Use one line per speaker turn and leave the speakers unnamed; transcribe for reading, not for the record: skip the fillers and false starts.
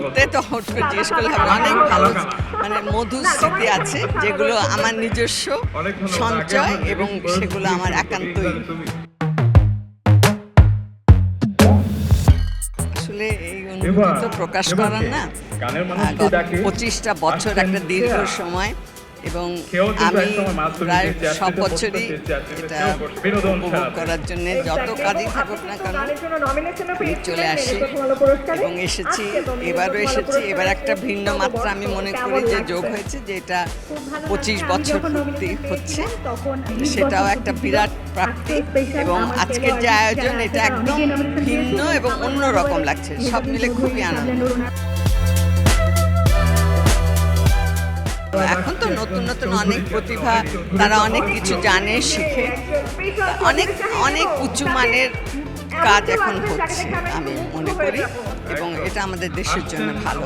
মুহূর্তে তো হট করে জিজ্ঞেস করলে হবে অনেক ভালো মানে মধুর স্মৃতি আছে যেগুলো আমার নিজস্ব সঞ্চয় এবং সেগুলো আমার একান্তই। আসলে এই অনুভূতি তো প্রকাশ করার না। 25টা বছর একটা দীর্ঘ সময় এবং আমি প্রায় সব বছরই এটা উপভোগ করার জন্য যত কাজই থাকুক না কেন চলে আসি এবং এসেছি, এবারও এসেছি। এবার একটা ভিন্ন মাত্রা আমি মনে করি যে যোগ হয়েছে, যে এটা 25 বছর পূর্তি হচ্ছে, সেটাও একটা বিরাট প্রাপ্তি। এবং আজকের যে আয়োজন এটা একদম ভিন্ন এবং অন্যরকম লাগছে, সব মিলে খুবই আনন্দ। এখন তো নতুন নতুন অনেক প্রতিভা, তারা অনেক কিছু জানে, শিখে, অনেক অনেক উঁচু মানের কাজ এখন হচ্ছে আমি মনে করি, এবং এটা আমাদের দেশের জন্য ভালো।